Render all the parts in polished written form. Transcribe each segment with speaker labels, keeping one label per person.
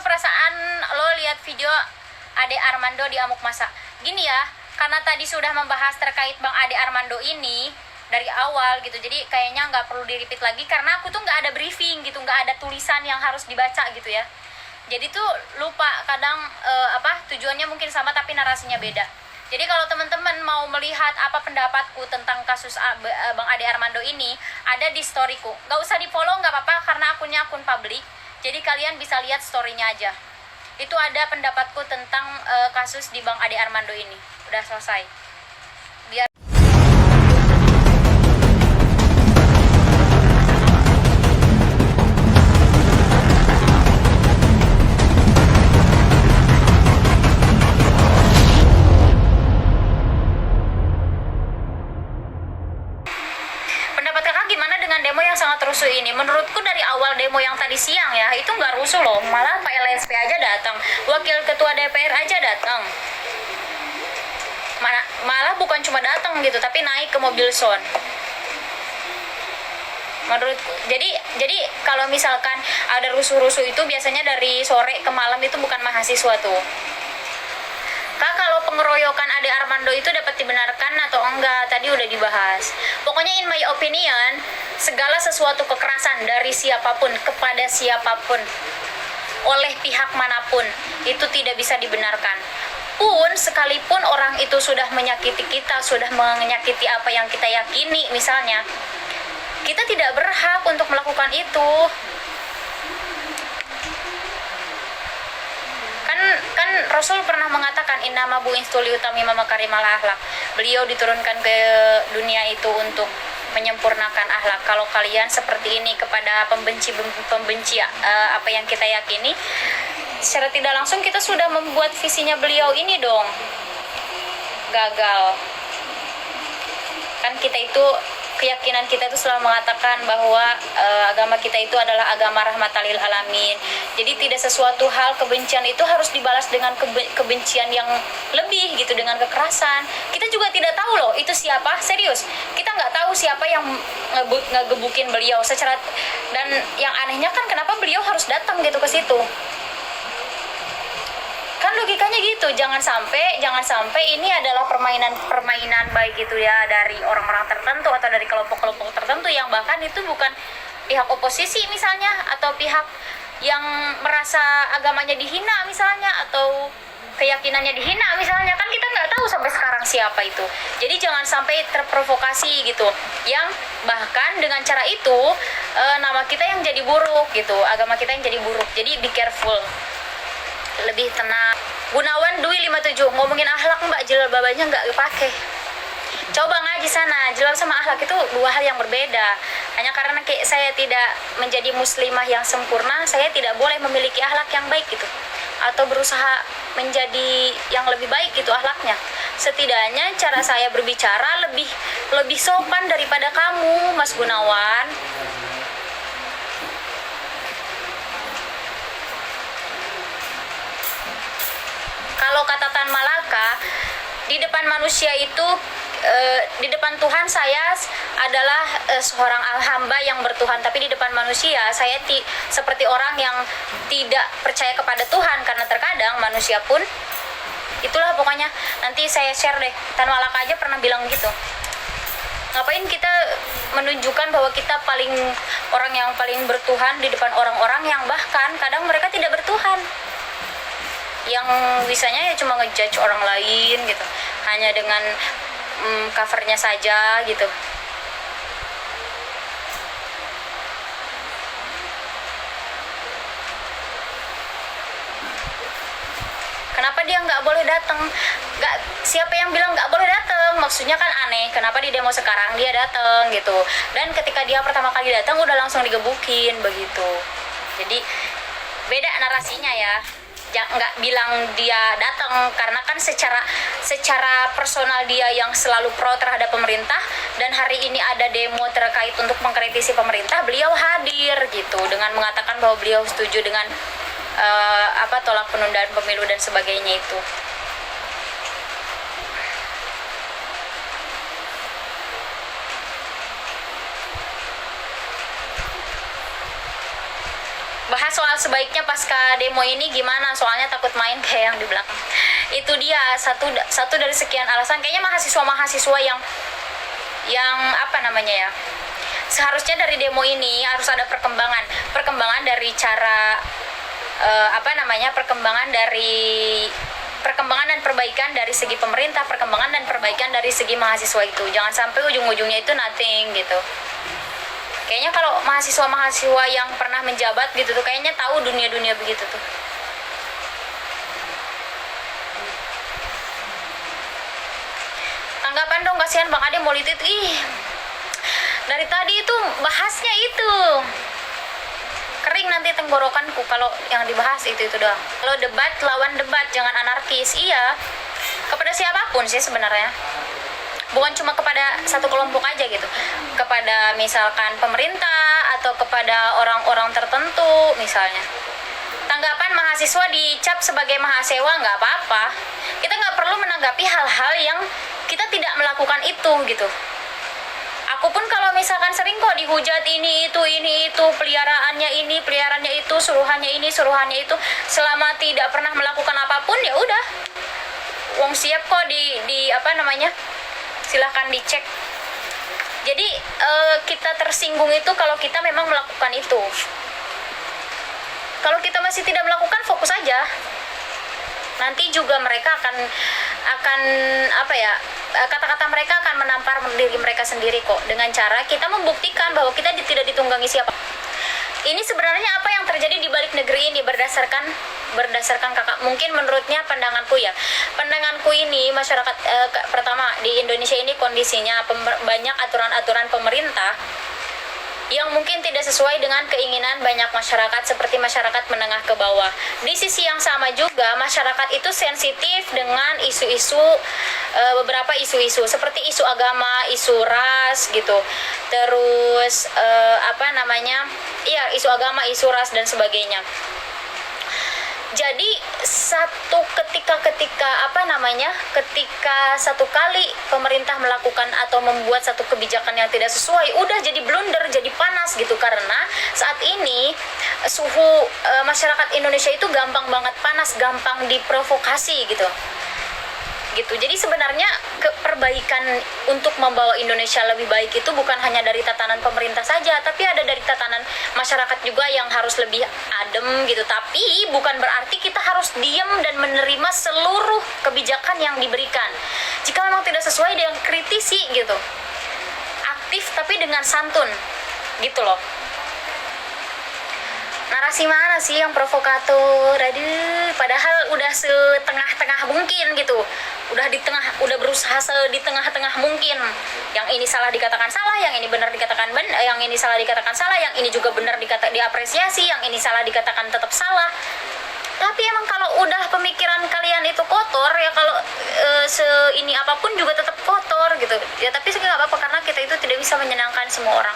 Speaker 1: perasaan lo lihat video Ade Armando di Amuk Masa? Gini ya, karena tadi sudah membahas terkait Bang Ade Armando ini dari awal gitu, jadi kayaknya nggak perlu di-repeat lagi karena aku tuh nggak ada briefing gitu, nggak ada tulisan yang harus dibaca gitu ya. Jadi tuh lupa kadang tujuannya mungkin sama tapi narasinya beda. Jadi kalau teman-teman mau melihat apa pendapatku tentang kasus Bang Ade Armando ini, ada di storyku. Nggak usah di-follow, nggak apa-apa, karena akunnya akun publik. Jadi kalian bisa lihat story-nya aja. Itu ada pendapatku tentang kasus di Bang Ade Armando ini. Udah selesai. Biar demo yang sangat rusuh ini. Menurutku dari awal demo yang tadi siang ya, itu nggak rusuh loh, malah Pak LSP aja datang, wakil ketua DPR aja datang, malah bukan cuma datang gitu tapi naik ke mobil son. Menurutku, jadi kalau misalkan ada rusuh-rusuh itu biasanya dari sore ke malam, itu bukan mahasiswa tuh. Kak, kalau pengeroyokan Ade Armando itu dapat dibenarkan atau enggak? Tadi udah dibahas. Pokoknya in my opinion, segala sesuatu kekerasan dari siapapun kepada siapapun oleh pihak manapun itu tidak bisa dibenarkan. Pun sekalipun orang itu sudah menyakiti kita, sudah menyakiti apa yang kita yakini misalnya, kita tidak berhak untuk melakukan itu. Kan Rasul pernah mengatakan innama bu'itsu liutammima makarimal akhlak. Beliau diturunkan ke dunia itu untuk menyempurnakan akhlak. Kalau kalian seperti ini kepada pembenci apa yang kita yakini, secara tidak langsung kita sudah membuat visinya beliau ini dong gagal. Kan kita itu, keyakinan kita itu selalu mengatakan bahwa agama kita itu adalah agama rahmatan lil alamin. Jadi tidak sesuatu hal kebencian itu harus dibalas dengan kebencian yang lebih gitu, dengan kekerasan. Kita juga tidak tahu loh itu siapa, serius. Kita nggak tahu siapa yang ngegebukin beliau secara, dan yang anehnya kan kenapa beliau harus datang gitu ke situ. Kan logikanya gitu, jangan sampai ini adalah permainan baik gitu ya dari orang-orang tertentu atau dari kelompok-kelompok tertentu yang bahkan itu bukan pihak oposisi misalnya, atau pihak yang merasa agamanya dihina misalnya, atau keyakinannya dihina misalnya. Kan kita nggak tahu sampai sekarang siapa itu. Jadi jangan sampai terprovokasi gitu, yang bahkan dengan cara itu nama kita yang jadi buruk gitu, agama kita yang jadi buruk. Jadi be careful, lebih tenang. Gunawan Dwi 57, ngomongin akhlak mbak, jilbabnya nggak dipakai. Coba ngaji sana, jilbab sama akhlak itu dua hal yang berbeda. Hanya karena saya tidak menjadi muslimah yang sempurna, saya tidak boleh memiliki akhlak yang baik gitu, atau berusaha menjadi yang lebih baik gitu akhlaknya. Setidaknya cara saya berbicara lebih sopan daripada kamu, Mas Gunawan. Kalau kata Tan Malaka, di depan manusia itu, di depan Tuhan saya adalah seorang hamba yang bertuhan, tapi di depan manusia saya seperti orang yang tidak percaya kepada Tuhan, karena terkadang manusia pun itulah. Pokoknya nanti saya share deh, Tan Malaka aja pernah bilang gitu. Ngapain kita menunjukkan bahwa kita orang yang paling bertuhan di depan orang-orang yang bahkan kadang mereka tidak bertuhan, yang bisanya ya cuma ngejudge orang lain gitu, hanya dengan covernya saja gitu. Kenapa dia nggak boleh datang? Siapa yang bilang nggak boleh datang? Maksudnya kan aneh, kenapa di demo sekarang dia datang gitu, dan ketika dia pertama kali datang udah langsung digebukin begitu. Jadi beda narasinya ya. Nggak bilang dia datang, karena kan secara personal dia yang selalu pro terhadap pemerintah, dan hari ini ada demo terkait untuk mengkritisi pemerintah, beliau hadir gitu dengan mengatakan bahwa beliau setuju dengan tolak penundaan pemilu dan sebagainya itu. bahas soal sebaiknya pasca demo ini gimana, soalnya takut main kayak yang di belakang. Itu dia satu dari sekian alasan. Kayaknya mahasiswa yang apa namanya ya, seharusnya dari demo ini harus ada perkembangan dari cara perkembangan dan perbaikan dari segi pemerintah, perkembangan dan perbaikan dari segi mahasiswa itu. Jangan sampai ujung-ujungnya itu nothing gitu. Kayaknya kalau mahasiswa yang pernah menjabat gitu tuh kayaknya tahu dunia-dunia begitu tuh. Tanggapan dong, kasihan Bang Ade politik. Dari tadi itu bahasnya itu. Kering nanti tenggorokanku kalau yang dibahas itu doang. Kalau debat lawan debat, jangan anarkis. Iya. Kepada siapapun sih sebenarnya. Bukan cuma kepada satu kelompok aja gitu, kepada misalkan pemerintah atau kepada orang-orang tertentu misalnya. Tanggapan mahasiswa dicap sebagai mahasiswa nggak apa-apa, kita nggak perlu menanggapi hal-hal yang kita tidak melakukan itu gitu. Aku pun kalau misalkan sering kok dihujat ini itu, peliharaannya itu, suruhannya ini, suruhannya itu, selama tidak pernah melakukan apapun ya udah. Wong siap kok di apa namanya? Silahkan dicek. Jadi kita tersinggung itu kalau kita memang melakukan itu. Kalau kita masih tidak melakukan, fokus aja. Nanti juga mereka akan apa ya, kata-kata mereka akan menampar diri mereka sendiri kok, dengan cara kita membuktikan bahwa kita tidak ditunggangi siapa. Ini sebenarnya apa yang terjadi di balik negeri ini berdasarkan kakak, mungkin menurutnya pandanganku ini masyarakat pertama di Indonesia ini kondisinya banyak aturan-aturan pemerintah yang mungkin tidak sesuai dengan keinginan banyak masyarakat, seperti masyarakat menengah ke bawah. Di sisi yang sama juga masyarakat itu sensitif dengan isu-isu, beberapa isu-isu seperti isu agama, isu ras gitu. Terus isu agama, isu ras dan sebagainya. Jadi ketika satu kali pemerintah melakukan atau membuat satu kebijakan yang tidak sesuai, udah jadi blunder, jadi panas gitu, karena saat ini suhu masyarakat Indonesia itu gampang banget panas, gampang diprovokasi gitu. Jadi sebenarnya perbaikan untuk membawa Indonesia lebih baik itu bukan hanya dari tatanan pemerintah saja, tapi ada dari tatanan masyarakat juga yang harus lebih adem gitu. Tapi bukan berarti kita harus diam dan menerima seluruh kebijakan yang diberikan. Jika memang tidak sesuai, dengan kritisi gitu. Aktif tapi dengan santun gitu loh. Narasi mana sih yang provokator? Aduh, padahal udah setengah-tengah mungkin gitu. Udah berusaha di tengah-tengah mungkin. Yang ini salah dikatakan salah, yang ini benar dikatakan yang ini salah dikatakan salah, yang ini juga benar diapresiasi, yang ini salah dikatakan tetap salah. Tapi emang kalau udah pemikiran kalian itu kotor ya, kalau ini apapun juga tetap kotor gitu. Ya tapi sih nggak apa-apa, karena kita itu tidak bisa menyenangkan semua orang.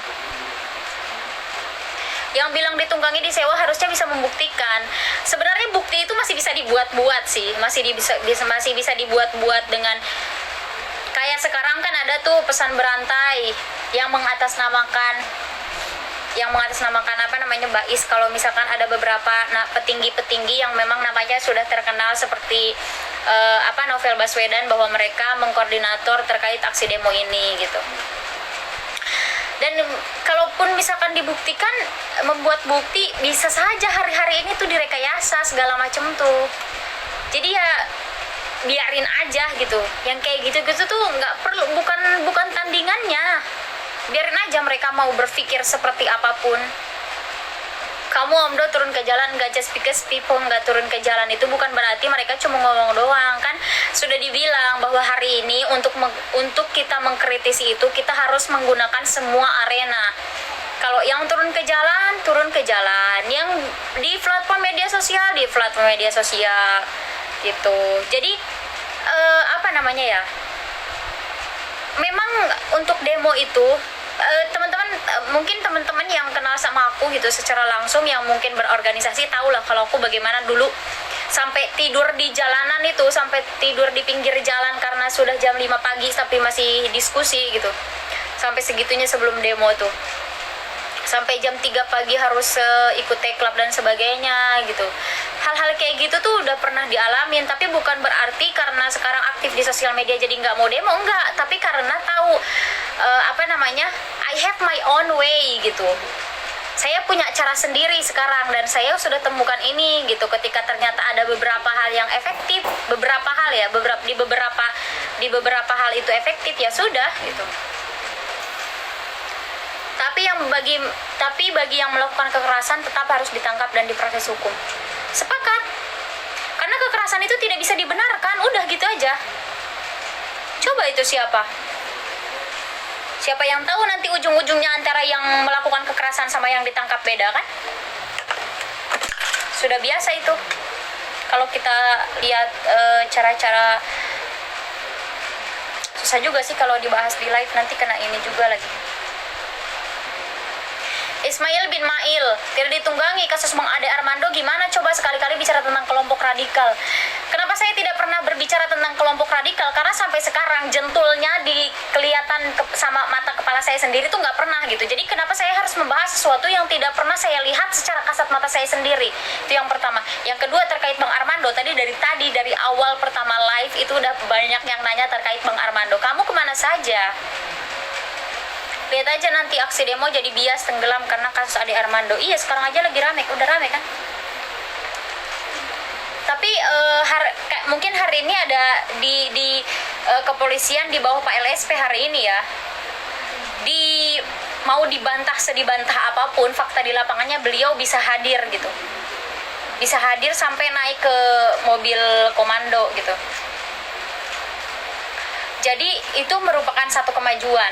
Speaker 1: Yang bilang ditunggangi disewa harusnya bisa membuktikan. Sebenarnya bukti itu masih bisa dibuat-buat sih, masih bisa dibuat-buat dengan kayak sekarang kan ada tuh pesan berantai yang mengatasnamakan bais. Kalau misalkan ada beberapa petinggi-petinggi yang memang namanya sudah terkenal seperti Novel Baswedan, bahwa mereka mengkoordinator terkait aksi demo ini gitu. Dan kalaupun misalkan dibuktikan, membuat bukti bisa saja hari-hari ini tuh direkayasa segala macam tuh. Jadi ya biarin aja gitu. Yang kayak gitu-gitu tuh nggak perlu, bukan tandingannya. Biarin aja mereka mau berpikir seperti apapun. Kamu Omdo turun ke jalan nggak, just because people nggak turun ke jalan itu bukan berarti mereka cuma ngomong doang kan. Sudah dibilang bahwa hari ini untuk kita mengkritisi itu kita harus menggunakan semua arena. Kalau yang turun ke jalan, yang di platform media sosial gitu. Jadi memang untuk demo itu mungkin teman-teman yang kenal sama aku gitu secara langsung, yang mungkin berorganisasi, tahulah kalau aku bagaimana dulu sampai tidur di jalanan itu, sampai tidur di pinggir jalan karena sudah jam 5 pagi tapi masih diskusi gitu, sampai segitunya sebelum demo tuh. sampai jam 3 pagi harus ikut teklab dan sebagainya gitu. Hal-hal kayak gitu tuh udah pernah dialamin, tapi bukan berarti karena sekarang aktif di sosial media jadi nggak mau demo, enggak, tapi karena tahu I have my own way gitu. Saya punya cara sendiri sekarang dan saya sudah temukan ini gitu. Ketika ternyata ada beberapa hal yang efektif, di beberapa hal itu efektif, ya sudah gitu. Tapi bagi yang melakukan kekerasan tetap harus ditangkap dan diproses hukum. Sepakat. Karena kekerasan itu tidak bisa dibenarkan, udah gitu aja. Coba itu siapa? Siapa yang tahu nanti ujung-ujungnya antara yang melakukan kekerasan sama yang ditangkap beda kan? Sudah biasa itu. Kalau kita lihat cara-cara, susah juga sih kalau dibahas di live, nanti kena ini juga lagi. Ismail bin Mail, tidak ditunggangi kasus Bang Ade Armando, gimana coba sekali-kali bicara tentang kelompok radikal. Kenapa saya tidak pernah berbicara tentang kelompok radikal? Karena sampai sekarang jentulnya kelihatan sama mata kepala saya sendiri tuh nggak pernah gitu. Jadi kenapa saya harus membahas sesuatu yang tidak pernah saya lihat secara kasat mata saya sendiri? Itu yang pertama. Yang kedua terkait Bang Armando, dari awal pertama live itu udah banyak yang nanya terkait Bang Armando. Kamu kemana saja? Lihat aja nanti aksi demo jadi bias tenggelam karena kasus Ade Armando. Iya, sekarang aja lagi rame, udah rame kan? Tapi mungkin hari ini ada di kepolisian di bawah Pak LSP hari ini ya. Mau dibantah sedibantah apapun, fakta di lapangannya beliau bisa hadir gitu. Bisa hadir sampai naik ke mobil komando gitu. Jadi itu merupakan satu kemajuan.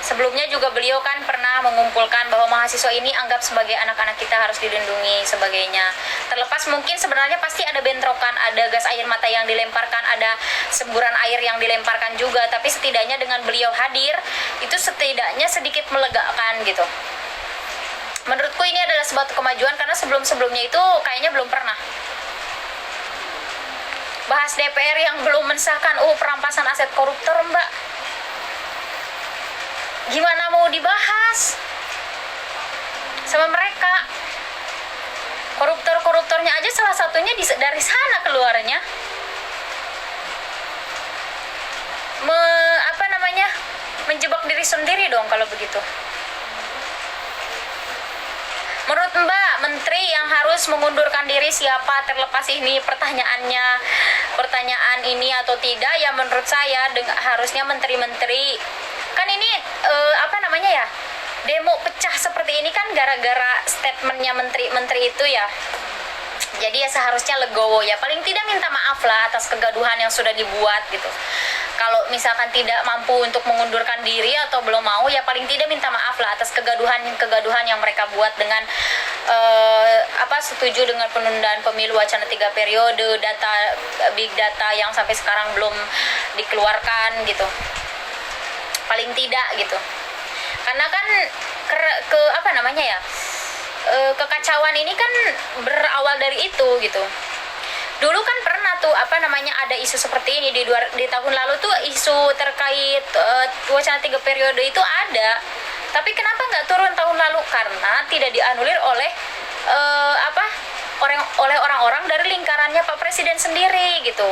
Speaker 1: Sebelumnya juga beliau kan pernah mengumpulkan bahwa mahasiswa ini anggap sebagai anak-anak kita, harus dilindungi sebagainya. Terlepas mungkin sebenarnya pasti ada bentrokan, ada gas air mata yang dilemparkan, ada semburan air yang dilemparkan juga, tapi setidaknya dengan beliau hadir itu setidaknya sedikit melegakan gitu. Menurutku ini adalah sebuah kemajuan karena sebelum-sebelumnya itu kayaknya belum pernah. Bahas DPR yang belum mensahkan perampasan aset koruptor, Mbak. Gimana mau dibahas sama mereka? Koruptornya aja salah satunya dari sana keluarnya. Menjebak diri sendiri dong kalau begitu. Menurut Mbak, menteri yang harus mengundurkan diri siapa? Terlepas ini pertanyaan ini atau tidak, ya menurut saya harusnya menteri-menteri. Kan ini demo pecah seperti ini kan gara-gara statementnya menteri-menteri itu ya. Jadi ya seharusnya legowo ya, paling tidak minta maaf lah atas kegaduhan yang sudah dibuat gitu. Kalau misalkan tidak mampu untuk mengundurkan diri atau belum mau, ya paling tidak minta maaf lah atas kegaduhan yang mereka buat dengan setuju dengan penundaan pemilu wacana 3 periode, big data yang sampai sekarang belum dikeluarkan gitu. Paling tidak gitu. Karena kan kekacauan ini kan berawal dari itu gitu. Dulu kan pernah tuh ada isu seperti ini di tahun lalu tuh, isu terkait wacana 3 periode itu ada. Tapi kenapa nggak turun tahun lalu? Karena tidak dianulir oleh orang-orang dari lingkarannya Pak Presiden sendiri gitu.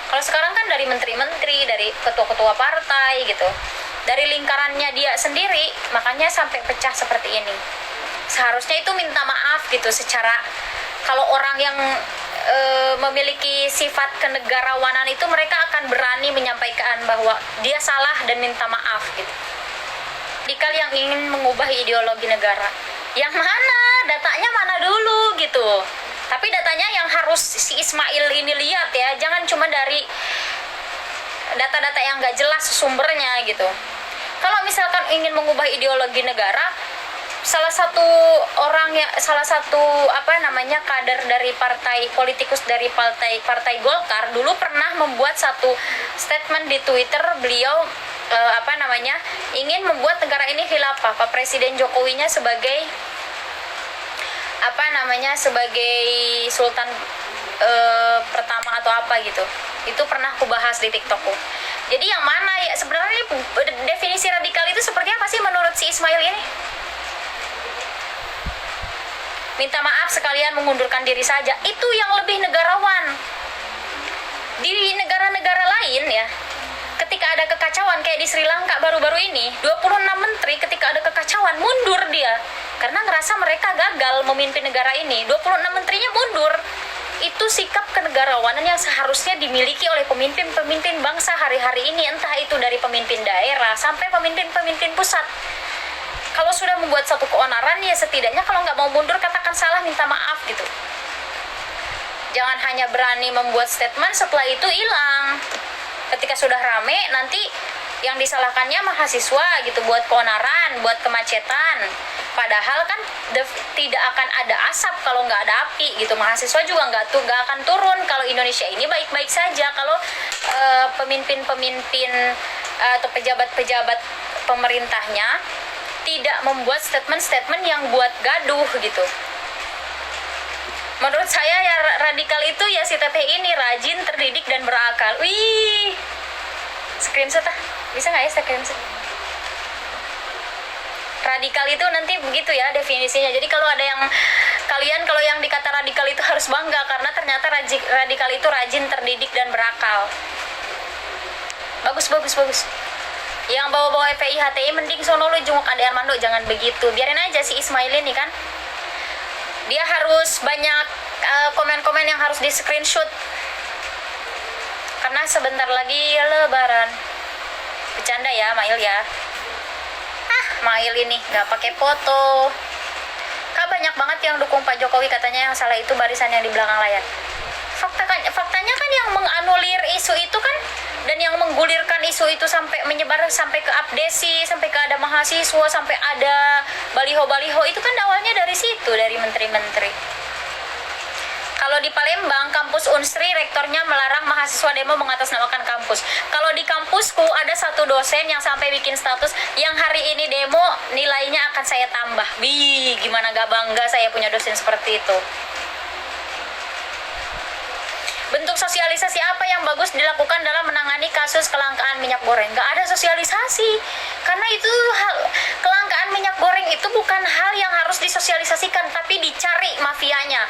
Speaker 1: Kalau sekarang kan dari menteri-menteri, dari ketua-ketua partai gitu, dari lingkarannya dia sendiri, makanya sampai pecah seperti ini. Seharusnya itu minta maaf gitu, secara kalau orang yang memiliki sifat kenegarawanan itu, mereka akan berani menyampaikan bahwa dia salah dan minta maaf gitu. Radikal yang ingin mengubah ideologi negara, yang mana? Datanya mana dulu gitu. Tapi datanya yang harus si Ismail ini lihat ya, jangan cuma dari data-data yang nggak jelas sumbernya gitu. Kalau misalkan ingin mengubah ideologi negara, salah satu kader dari politikus dari partai Golkar dulu pernah membuat satu statement di Twitter. Beliau ingin membuat negara ini khilafah. Pak Presiden Jokowinya sebagai sultan pertama atau apa gitu. Itu pernah aku bahas di TikTokku. Jadi yang mana ya sebenarnya definisi radikal itu seperti apa sih menurut si Ismail ini? Minta maaf sekalian mengundurkan diri saja. Itu yang lebih negarawan. Di negara-negara lain ya, ketika ada kekacauan kayak di Sri Lanka baru-baru ini, 26 menteri ketika ada kekacauan mundur dia. Karena ngerasa mereka gagal memimpin negara ini. 26 menterinya mundur. Itu sikap kenegarawanan yang seharusnya dimiliki oleh pemimpin-pemimpin bangsa hari-hari ini, entah itu dari pemimpin daerah sampai pemimpin-pemimpin pusat. Kalau sudah membuat satu keonaran, ya setidaknya kalau nggak mau mundur katakan salah, minta maaf gitu. Jangan hanya berani membuat statement setelah itu hilang. Ketika sudah rame nanti yang disalahkannya mahasiswa gitu, buat keonaran, buat kemacetan. Padahal kan tidak akan ada asap kalau nggak ada api gitu. Mahasiswa juga nggak akan turun kalau Indonesia ini baik-baik saja. Kalau pemimpin-pemimpin atau pejabat-pejabat pemerintahnya tidak membuat statement-statement yang buat gaduh gitu. Menurut saya ya radikal itu ya si teteh ini rajin, terdidik, dan berakal. Wih, screenshot ah, bisa nggak ya screenshot? Radikal itu nanti begitu ya definisinya. Jadi kalau ada yang kalian kalau yang dikata radikal itu harus bangga karena ternyata radikal itu rajin, terdidik, dan berakal. Bagus. Yang bawa-bawa FPI HTI mending sono lu jenguk Ade Armando, jangan begitu. Biarin aja si Ismail ini kan. Dia harus banyak komen-komen yang harus di screenshot. Karena sebentar lagi lebaran. Bercanda ya, Mail ya. Mail ini nggak pakai foto. Kak, banyak banget yang dukung Pak Jokowi, katanya yang salah itu barisan yang di belakang layar. Faktanya kan yang menganulir isu itu kan, dan yang menggulirkan isu itu sampai menyebar sampai ke Abdesi, sampai ke ada mahasiswa, sampai ada baliho-baliho, itu kan awalnya dari situ, dari menteri-menteri. Kalau di Palembang, kampus Unsri, rektornya melarang mahasiswa demo mengatasnamakan kampus. Kalau di kampusku ada satu dosen yang sampai bikin status, yang hari ini demo nilainya akan saya tambah. Wih, gimana gak bangga saya punya dosen seperti itu. Bentuk sosialisasi apa yang bagus dilakukan dalam menangani kasus kelangkaan minyak goreng? Gak ada sosialisasi. Karena itu kelangkaan minyak goreng itu bukan hal yang harus disosialisasikan, tapi dicari mafianya.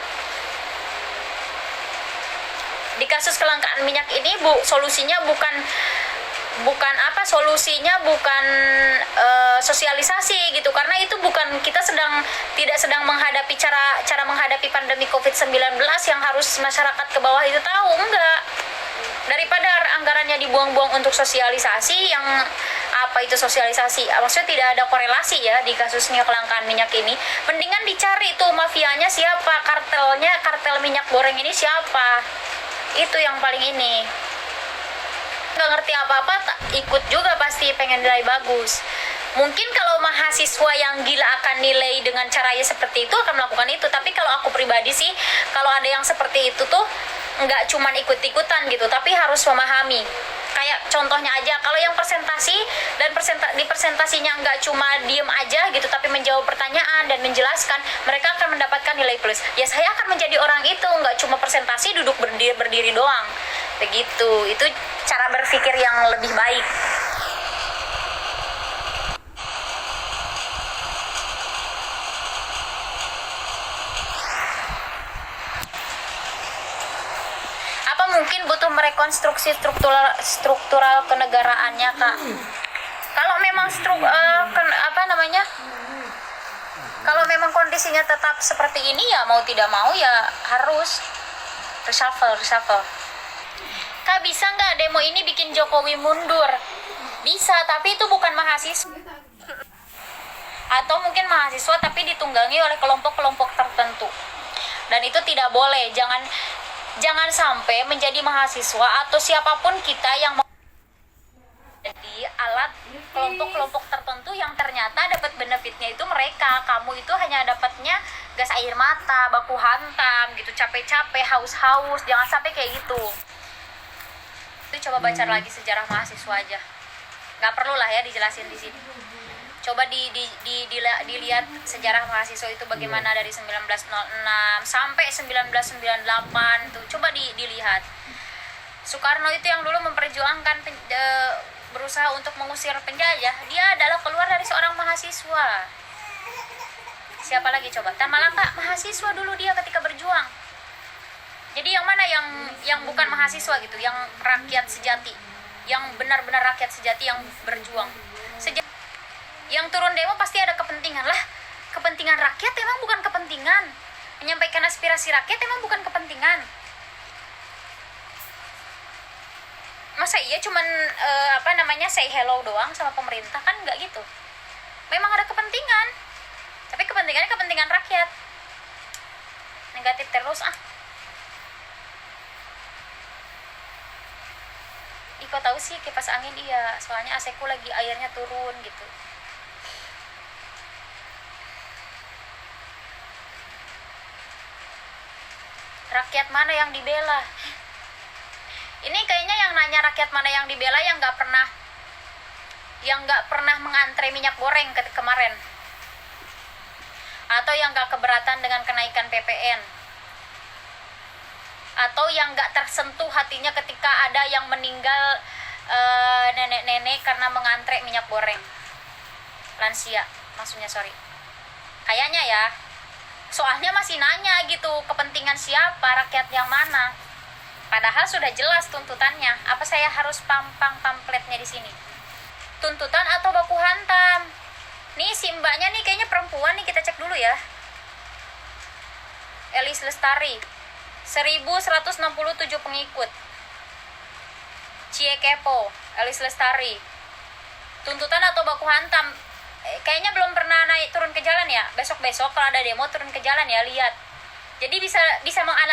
Speaker 1: Di kasus kelangkaan minyak ini solusinya bukan sosialisasi gitu, karena itu bukan, kita tidak sedang menghadapi cara menghadapi pandemi COVID-19 yang harus masyarakat ke bawah itu tahu, enggak. Daripada anggarannya dibuang-buang untuk sosialisasi yang apa itu sosialisasi, maksudnya tidak ada korelasi ya di kasusnya kelangkaan minyak ini. Mendingan dicari tuh mafianya siapa, kartel minyak goreng ini siapa. Itu yang paling ini. Nggak ngerti apa-apa, ikut juga pasti pengen nilai bagus. Mungkin kalau mahasiswa yang gila akan nilai dengan caranya seperti itu akan melakukan itu. Tapi kalau aku pribadi sih, kalau ada yang seperti itu tuh nggak cuma ikut-ikutan gitu, tapi harus memahami. Kayak contohnya aja, kalau yang presentasi dan di presentasinya nggak cuma diem aja gitu, tapi menjawab pertanyaan dan menjelaskan, mereka akan mendapatkan nilai plus. Ya saya akan menjadi orang itu, nggak cuma presentasi duduk berdiri doang. Begitu, itu cara berpikir yang lebih baik. Mungkin butuh merekonstruksi struktural kenegaraannya, Kak. Kalau memang kalau memang kondisinya tetap seperti ini ya mau tidak mau ya harus reshuffle. Kak, bisa nggak demo ini bikin Jokowi mundur? Bisa, tapi itu bukan mahasiswa. Atau mungkin mahasiswa tapi ditunggangi oleh kelompok-kelompok tertentu. Dan itu tidak boleh. Jangan sampai menjadi mahasiswa atau siapapun kita yang jadi alat kelompok-kelompok tertentu yang ternyata dapat benefitnya itu mereka. Kamu itu hanya dapatnya gas air mata, baku hantam gitu, capek-capek, haus-haus. Jangan sampai kayak gitu. Itu coba baca lagi sejarah mahasiswa aja. Nggak perlu lah ya dijelasin di sini. Coba dilihat sejarah mahasiswa itu bagaimana dari 1906 sampai 1998 tuh. Coba dilihat. Soekarno itu yang dulu memperjuangkan berusaha untuk mengusir penjajah, dia adalah keluar dari seorang mahasiswa. Siapa lagi coba? Tan Malaka mahasiswa dulu dia ketika berjuang. Jadi yang mana yang bukan mahasiswa gitu, yang rakyat sejati, yang benar-benar rakyat sejati yang berjuang. Yang turun demo pasti ada kepentingan lah. Kepentingan rakyat emang bukan kepentingan. Menyampaikan aspirasi rakyat emang bukan kepentingan. Masa iya cuman say hello doang sama pemerintah, kan nggak gitu. Memang ada kepentingan. Tapi kepentingannya kepentingan rakyat. Negatif terus Iko tahu sih kipas angin iya, soalnya AC ku lagi airnya turun gitu. Rakyat mana yang dibela? Ini kayaknya yang nanya rakyat mana yang dibela yang nggak pernah mengantre minyak goreng kemarin, atau yang nggak keberatan dengan kenaikan PPN, atau yang nggak tersentuh hatinya ketika ada yang meninggal nenek-nenek karena mengantre minyak goreng, lansia maksudnya, sorry. Kayaknya ya, soalnya masih nanya gitu, kepentingan siapa, rakyat yang mana. Padahal sudah jelas tuntutannya. Apa saya harus pampang pamfletnya di sini? Tuntutan atau baku hantam? Nih si mbaknya nih kayaknya perempuan nih, kita cek dulu ya. Elis Lestari, 1167 pengikut. Cie Kepo, Elis Lestari. Tuntutan atau baku hantam? Kayaknya belum pernah naik turun ke jalan ya. Besok-besok kalau ada demo turun ke jalan ya, lihat. Jadi bisa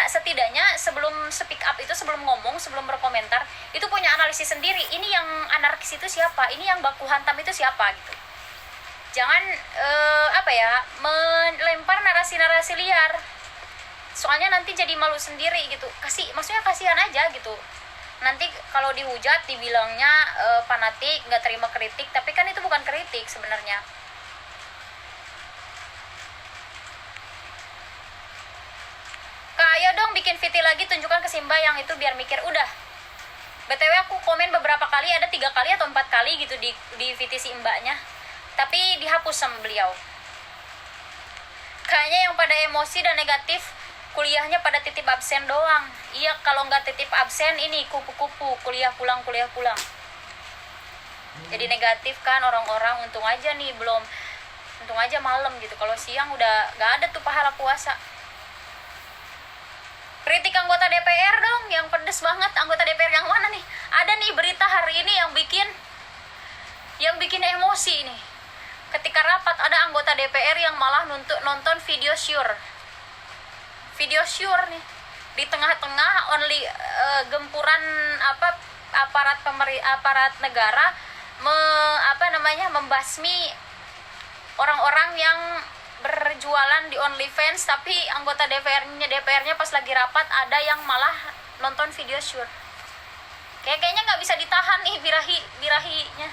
Speaker 1: setidaknya sebelum speak up itu, sebelum ngomong, sebelum berkomentar, itu punya analisis sendiri. Ini yang anarkis itu siapa? Ini yang baku hantam itu siapa gitu. Jangan melempar narasi-narasi liar. Soalnya nanti jadi malu sendiri gitu. Maksudnya kasihan aja gitu. Nanti kalau dihujat dibilangnya fanatik, nggak terima kritik, tapi kan itu bukan kritik sebenarnya. Kak, ayo dong bikin VT lagi, tunjukkan ke Simba yang itu biar mikir. Udah. BTW aku komen beberapa kali, ada 3 kali atau 4 kali gitu di VT si mbaknya. Tapi dihapus sama beliau. Kayaknya yang pada emosi dan negatif, kuliahnya pada titip absen doang. Iya, kalau nggak titip absen ini kupu-kupu, kuliah pulang. Jadi negatif kan orang-orang, untung aja malam gitu. Kalau siang udah nggak ada tuh pahala puasa. Kritik anggota DPR dong, yang pedes banget. Anggota DPR yang mana nih? Ada nih berita hari ini yang bikin emosi nih. Ketika rapat ada anggota DPR yang malah nonton video syur nih di tengah-tengah gempuran aparat negara membasmi orang-orang yang berjualan di OnlyFans, tapi anggota DPR-nya pas lagi rapat ada yang malah nonton video syur. Kayaknya nggak bisa ditahan nih birahinya.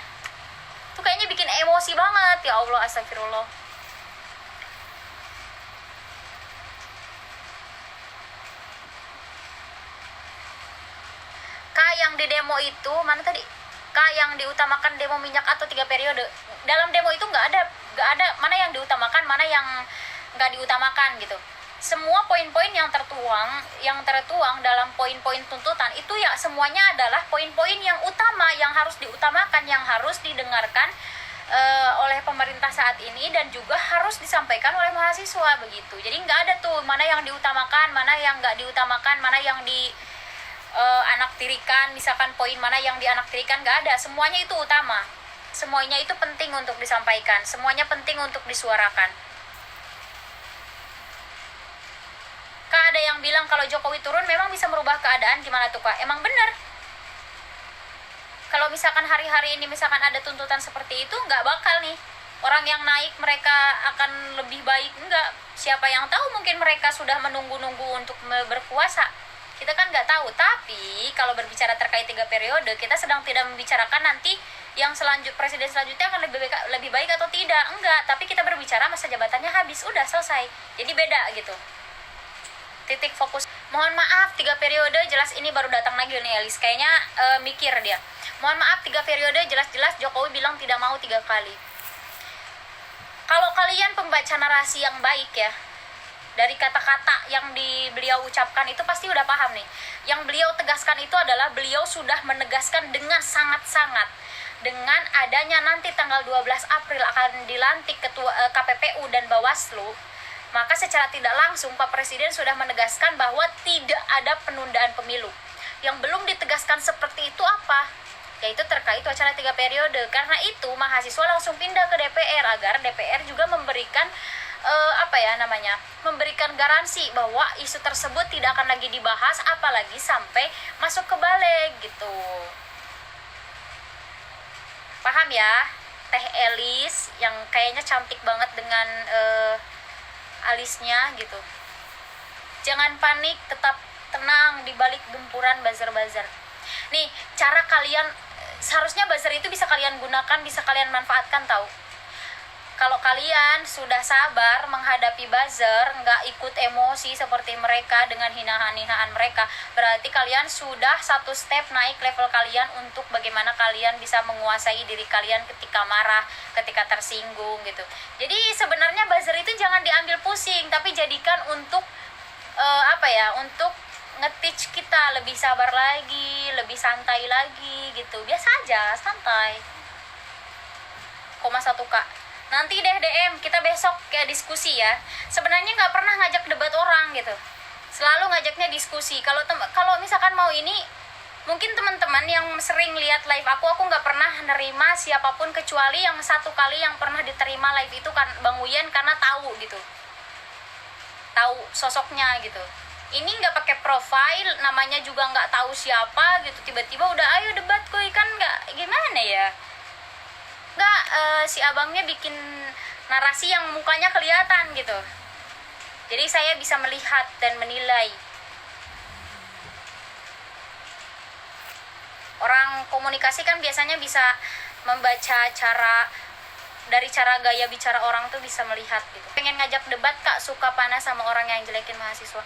Speaker 1: Tuh kayaknya bikin emosi banget, ya Allah, astagfirullah. Kak, yang di demo itu mana tadi? Kak, yang diutamakan demo minyak atau 3 periode? Dalam demo itu nggak ada mana yang diutamakan, mana yang nggak diutamakan gitu. Semua poin-poin yang tertuang dalam poin-poin tuntutan itu ya semuanya adalah poin-poin yang utama, yang harus diutamakan, yang harus didengarkan oleh pemerintah saat ini, dan juga harus disampaikan oleh mahasiswa begitu. Jadi nggak ada tuh mana yang diutamakan, mana yang nggak diutamakan, mana yang anaktirikan, misalkan poin mana yang dianaktirikan, nggak ada. Semuanya itu utama, semuanya itu penting untuk disampaikan, semuanya penting untuk disuarakan. Kak, ada yang bilang kalau Jokowi turun memang bisa merubah keadaan, gimana tuh Kak? Emang benar. Kalau misalkan hari-hari ini misalkan ada tuntutan seperti itu, nggak bakal nih orang yang naik mereka akan lebih baik, enggak. Siapa yang tahu, mungkin mereka sudah menunggu-nunggu untuk berkuasa. Kita kan nggak tahu. Tapi kalau berbicara terkait 3 periode, kita sedang tidak membicarakan nanti yang presiden selanjutnya akan lebih baik atau tidak. Enggak, tapi kita berbicara masa jabatannya habis, udah selesai. Jadi beda gitu. titik fokus. Mohon maaf 3 periode, jelas ini baru datang lagi nih Elis, kayaknya mikir dia. Mohon maaf 3 periode, jelas-jelas Jokowi bilang tidak mau 3 kali. Kalau kalian pembaca narasi yang baik ya, dari kata-kata yang beliau ucapkan itu pasti udah paham nih. Yang beliau tegaskan itu adalah beliau sudah menegaskan dengan sangat-sangat, dengan adanya nanti tanggal 12 April akan dilantik ketua KPPU dan Bawaslu, maka secara tidak langsung Pak Presiden sudah menegaskan bahwa tidak ada penundaan pemilu. Yang belum ditegaskan seperti itu apa? Yaitu terkait wacana 3 periode. Karena itu mahasiswa langsung pindah ke DPR agar DPR juga memberikan memberikan garansi bahwa isu tersebut tidak akan lagi dibahas apalagi sampai masuk ke balik gitu. Paham ya? Teh Elis yang kayaknya cantik banget dengan alisnya gitu. Jangan panik, tetap tenang di balik gempuran buzzer-buzzer. Nih, cara kalian seharusnya buzzer itu bisa kalian gunakan, bisa kalian manfaatkan tahu. Kalau kalian sudah sabar menghadapi buzzer, nggak ikut emosi seperti mereka dengan hinaan-hinaan mereka, berarti kalian sudah satu step naik level kalian untuk bagaimana kalian bisa menguasai diri kalian ketika marah, ketika tersinggung gitu. Jadi sebenarnya buzzer itu jangan diambil pusing, tapi jadikan untuk untuk nge-teach kita lebih sabar lagi, lebih santai lagi gitu. Biasa aja, santai. 1K. Nanti deh DM, kita besok kayak diskusi ya. Sebenarnya nggak pernah ngajak debat orang gitu. Selalu ngajaknya diskusi. Kalau misalkan mau ini, mungkin teman-teman yang sering lihat live aku nggak pernah nerima siapapun kecuali yang 1 kali yang pernah diterima live itu kan Bang Uyen, karena tahu gitu. Tahu sosoknya gitu. Ini nggak pakai profile, namanya juga nggak tahu siapa gitu. Tiba-tiba udah ayo debat kuy, kan nggak gimana ya? Nggak, si abangnya bikin narasi yang mukanya kelihatan gitu. Jadi saya bisa melihat dan menilai. Orang komunikasi kan biasanya bisa membaca dari cara gaya bicara orang tuh bisa melihat gitu. Pengen ngajak debat Kak, suka panas sama orang yang jelekin mahasiswa.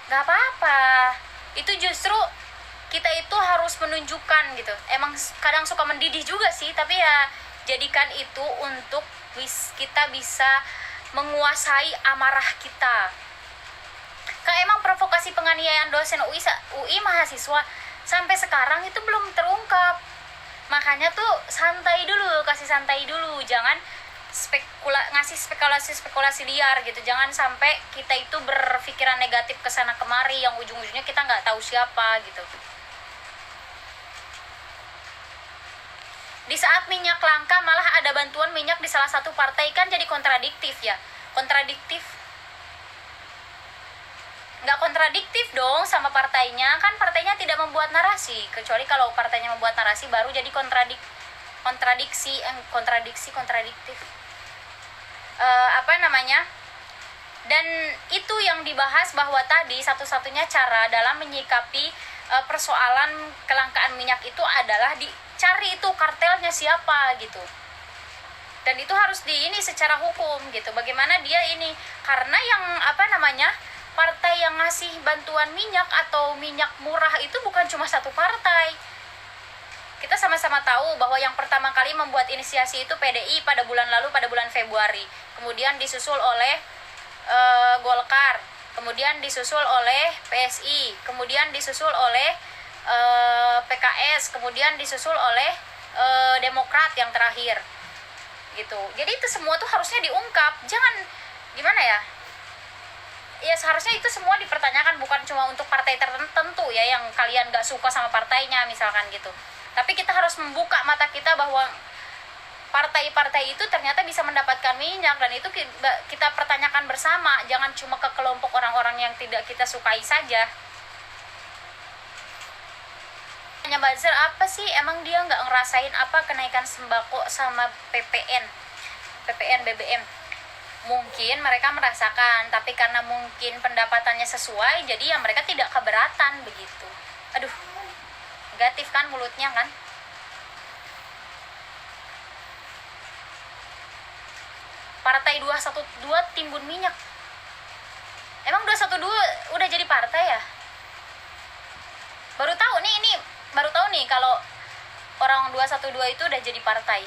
Speaker 1: Nggak apa-apa. Itu justru kita itu harus menunjukkan gitu. Emang kadang suka mendidih juga sih, tapi ya jadikan itu untuk kita bisa menguasai amarah kita. Kak, emang provokasi penganiayaan dosen UI mahasiswa sampai sekarang itu belum terungkap. Makanya tuh santai dulu, kasih santai dulu, jangan ngasih spekulasi liar gitu. Jangan sampai kita itu berpikiran negatif kesana kemari yang ujung-ujungnya kita nggak tahu siapa gitu. Di saat minyak langka malah ada bantuan minyak di salah satu partai, kan jadi kontradiktif ya. Kontradiktif. Nggak kontradiktif dong sama partainya, kan partainya tidak membuat narasi. Kecuali kalau partainya membuat narasi baru jadi kontradiktif. Dan itu yang dibahas bahwa tadi satu-satunya cara dalam menyikapi persoalan kelangkaan minyak itu adalah dicari itu kartelnya siapa gitu. Dan itu harus secara hukum gitu. Bagaimana dia ini? Karena yang partai yang ngasih bantuan minyak atau minyak murah itu bukan cuma satu partai. Kita sama-sama tahu bahwa yang pertama kali membuat inisiasi itu PDI pada bulan lalu, pada bulan Februari. Kemudian disusul oleh Golkar, kemudian disusul oleh PSI, kemudian disusul oleh PKS, kemudian disusul oleh Demokrat yang terakhir gitu. Jadi itu semua tuh harusnya diungkap, jangan gimana ya, ya seharusnya itu semua dipertanyakan, bukan cuma untuk partai tertentu ya yang kalian gak suka sama partainya misalkan gitu. Tapi kita harus membuka mata kita bahwa partai-partai itu ternyata bisa mendapatkan minyak, dan itu kita pertanyakan bersama, jangan cuma ke kelompok orang-orang yang tidak kita sukai saja. Hanya buzzer apa sih, emang dia nggak ngerasain apa kenaikan sembako sama PPN BBM. Mungkin mereka merasakan, tapi karena mungkin pendapatannya sesuai, jadi ya mereka tidak keberatan begitu. Aduh, negatif kan mulutnya kan. Partai 212 timbun minyak. Emang 212 udah jadi partai ya? Baru tahu nih, kalau orang 212 itu udah jadi partai.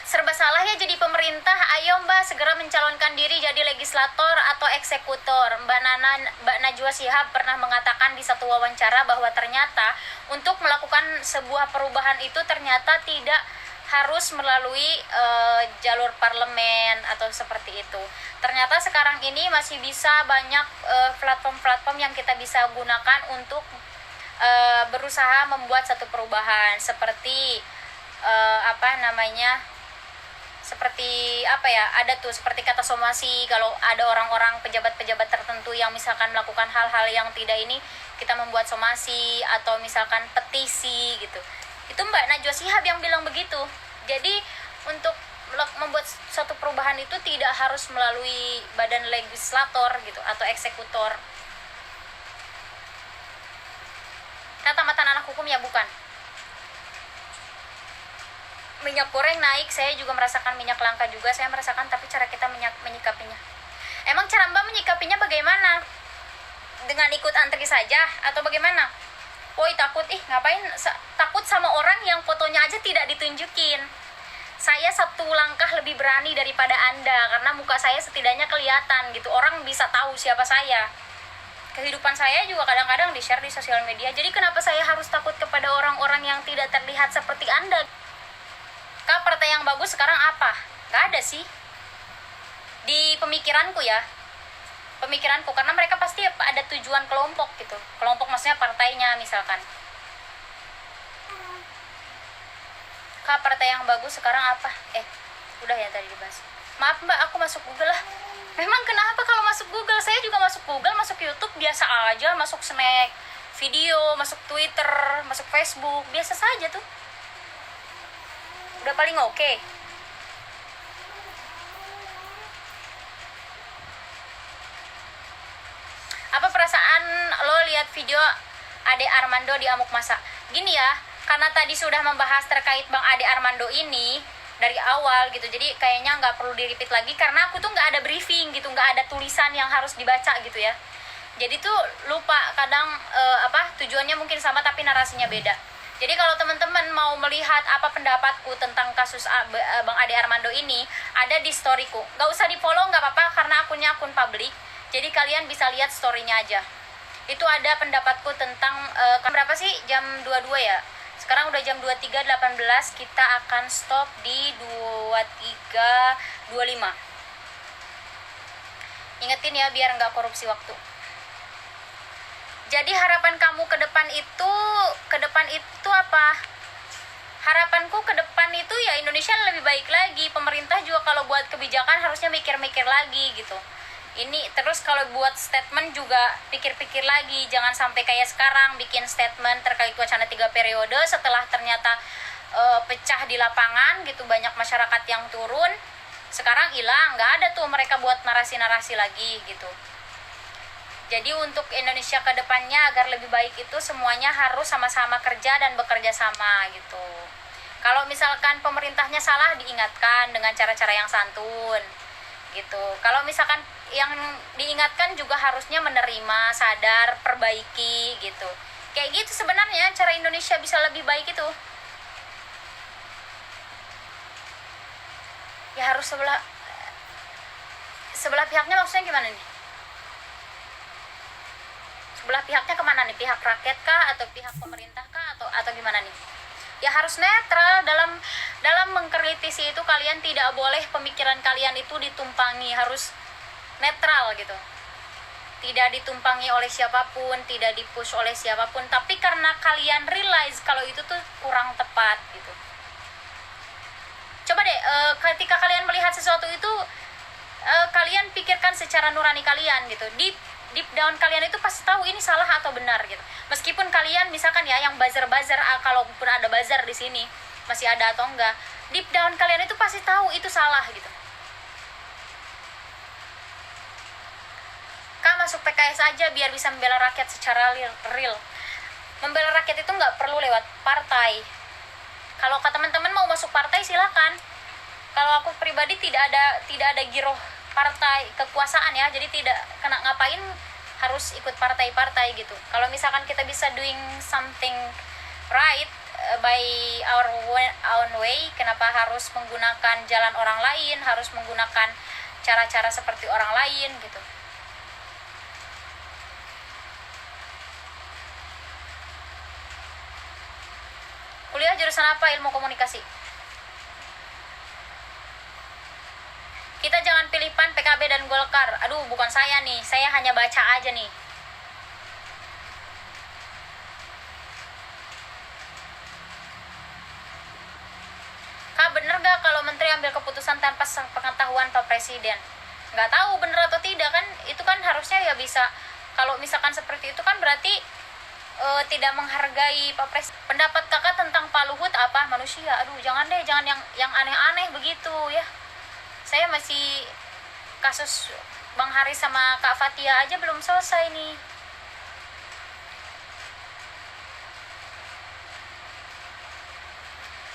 Speaker 1: Serba salah ya jadi pemerintah. Ayo Mbak segera mencalonkan diri jadi legislator atau eksekutor. Mbak Najwa Shihab pernah mengatakan di satu wawancara bahwa ternyata untuk melakukan sebuah perubahan itu ternyata tidak harus melalui jalur parlemen atau seperti itu. Ternyata sekarang ini masih bisa banyak platform-platform yang kita bisa gunakan untuk berusaha membuat satu perubahan, seperti seperti ada tuh seperti kata somasi. Kalau ada orang-orang pejabat-pejabat tertentu yang misalkan melakukan hal-hal yang tidak ini, kita membuat somasi atau misalkan petisi gitu. Itu Mbak Najwa Shihab yang bilang begitu. Jadi untuk membuat suatu perubahan itu tidak harus melalui badan legislator gitu atau eksekutor. Tamatan anak hukum ya bukan. Minyak goreng naik, saya juga merasakan. Minyak langka juga saya merasakan, tapi cara kita menyikapinya. Emang cara Mbak menyikapinya bagaimana? Dengan ikut antri saja atau bagaimana? Woi takut, ngapain takut sama orang yang fotonya aja tidak ditunjukin. Saya satu langkah lebih berani daripada Anda, karena muka saya setidaknya kelihatan gitu. Orang bisa tahu siapa saya. Kehidupan saya juga kadang-kadang di-share di sosial media. Jadi kenapa saya harus takut kepada orang-orang yang tidak terlihat seperti Anda? Kak, partai yang bagus sekarang apa? Gak ada sih. Di pemikiranku ya. Karena mereka pasti ada tujuan kelompok gitu. Kelompok maksudnya partainya misalkan. Kak, partai yang bagus sekarang apa? Udah ya tadi dibahas. Maaf Mbak, aku masuk Google lah. Memang kenapa kalau masuk Google? Saya juga masuk Google, masuk YouTube biasa aja, masuk snack video, masuk Twitter, masuk Facebook, biasa saja tuh. Udah paling oke. Apa perasaan lo lihat video Ade Armando di Amuk Masa? Gini ya, karena tadi sudah membahas terkait Bang Ade Armando ini dari awal gitu, jadi kayaknya nggak perlu di-repeat lagi karena aku tuh nggak ada briefing gitu, nggak ada tulisan yang harus dibaca gitu ya. Jadi tuh lupa kadang tujuannya mungkin sama tapi narasinya beda. Jadi kalau teman-teman mau melihat apa pendapatku tentang kasus Bang Ade Armando ini, ada di storyku. Gak usah di follow, gak apa-apa karena akunnya akun publik. Jadi kalian bisa lihat storynya aja. Itu ada pendapatku tentang berapa sih? Jam 22 ya? Sekarang udah jam 23.18, kita akan stop di 23.25. Ingetin ya biar gak korupsi waktu. Jadi harapan kamu ke depan itu apa? Harapanku ke depan itu ya Indonesia lebih baik lagi. Pemerintah juga kalau buat kebijakan harusnya mikir-mikir lagi gitu. Ini terus kalau buat statement juga pikir-pikir lagi. Jangan sampai kayak sekarang bikin statement terkait wacana 3 periode setelah ternyata pecah di lapangan gitu, banyak masyarakat yang turun. Sekarang hilang, nggak ada tuh mereka buat narasi-narasi lagi gitu. Jadi untuk Indonesia ke depannya agar lebih baik itu semuanya harus sama-sama kerja dan bekerja sama gitu. Kalau misalkan pemerintahnya salah diingatkan dengan cara-cara yang santun gitu. Kalau misalkan yang diingatkan juga harusnya menerima, sadar, perbaiki gitu. Kayak gitu sebenarnya cara Indonesia bisa lebih baik itu. Ya harus sebelah pihaknya maksudnya gimana nih? Sebelah pihaknya kemana nih? Pihak rakyat kah atau pihak pemerintah kah atau gimana nih? Ya harus netral dalam mengkritisi itu. Kalian tidak boleh pemikiran kalian itu ditumpangi, harus netral gitu. Tidak ditumpangi oleh siapapun, tidak dipush oleh siapapun, tapi karena kalian realize kalau itu tuh kurang tepat gitu. Coba deh ketika kalian melihat sesuatu itu kalian pikirkan secara nurani kalian gitu. Deep down kalian itu pasti tahu ini salah atau benar gitu. Meskipun kalian misalkan ya yang buzzer kalaupun ada buzzer di sini masih ada atau enggak, deep down kalian itu pasti tahu itu salah gitu. Kak masuk PKS aja biar bisa membela rakyat secara real. Membela rakyat itu nggak perlu lewat partai. Kalau kata teman-teman mau masuk partai silakan. Kalau aku pribadi tidak ada giroh partai kekuasaan ya, jadi tidak kena ngapain harus ikut partai-partai gitu. Kalau misalkan kita bisa doing something right by our own way, kenapa harus menggunakan jalan orang lain, harus menggunakan cara-cara seperti orang lain gitu. Kuliah jurusan apa? Ilmu komunikasi. Kita jangan pilih PAN, PKB, dan Golkar. Aduh, bukan saya nih. Saya hanya baca aja nih. Kak, bener gak kalau menteri ambil keputusan tanpa pengetahuan Pak Presiden? Nggak tahu bener atau tidak kan. Itu kan harusnya ya bisa. Kalau misalkan seperti itu kan berarti tidak menghargai Pak Presiden. Pendapat kakak tentang Pak Luhut apa? Manusia. Aduh, jangan deh. Jangan yang aneh-aneh begitu ya. Saya masih kasus Bang Haris sama Kak Fatia aja belum selesai nih.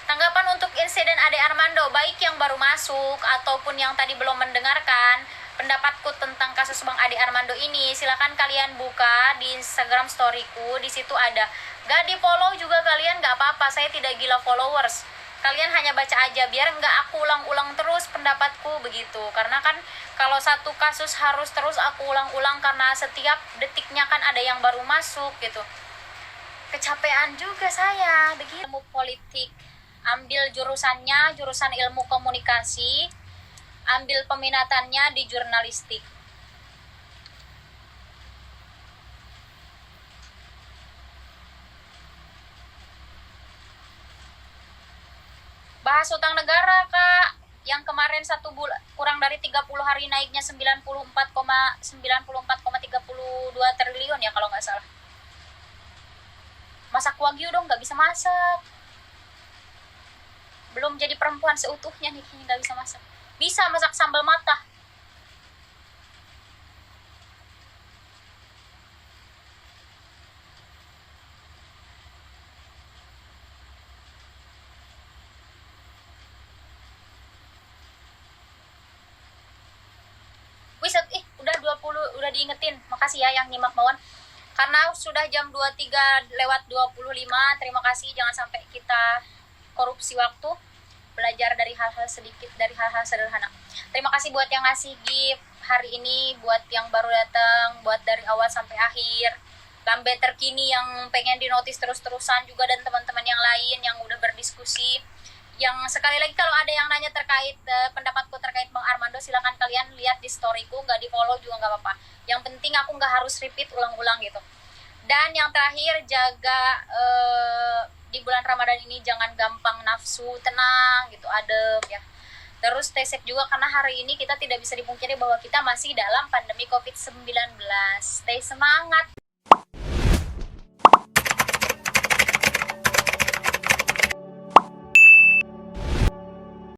Speaker 1: Tanggapan untuk insiden Ade Armando, baik yang baru masuk ataupun yang tadi belum mendengarkan pendapatku tentang kasus Bang Ade Armando ini, silakan kalian buka di Instagram storyku, di situ ada. Gak di follow juga kalian gak apa-apa, saya tidak gila followers. Kalian hanya baca aja biar nggak aku ulang-ulang terus pendapatku begitu, karena kan kalau satu kasus harus terus aku ulang-ulang karena setiap detiknya kan ada yang baru masuk gitu, kecapean juga saya begitu. Ilmu politik, ambil jurusannya jurusan ilmu komunikasi, ambil peminatannya di jurnalistik. Bahas utang negara, Kak. Yang kemarin 1 bulan kurang dari 30 hari naiknya 94,32 triliun ya kalau nggak salah. Masak wagyu dong, nggak bisa masak. Belum jadi perempuan seutuhnya nih, nggak bisa masak. Bisa masak sambal mata. Udah diingetin. Makasih ya yang nyimak mawon. Karena sudah jam 23:25. Terima kasih, jangan sampai kita korupsi waktu. Belajar dari hal-hal sedikit, dari hal-hal sederhana. Terima kasih buat yang ngasih gift hari ini, buat yang baru datang, buat dari awal sampai akhir. Lambe terkini yang pengen dinotis terus-terusan juga, dan teman-teman yang lain yang udah berdiskusi. Yang sekali lagi kalau ada yang nanya terkait pendapatku terkait Bang Armando, silakan kalian lihat di storyku, nggak di follow juga nggak apa-apa. Yang penting aku nggak harus repeat ulang-ulang gitu. Dan yang terakhir, jaga di bulan Ramadan ini jangan gampang nafsu, tenang gitu, adem ya. Terus stay safe juga, karena hari ini kita tidak bisa dipungkiri bahwa kita masih dalam pandemi COVID-19. Stay semangat.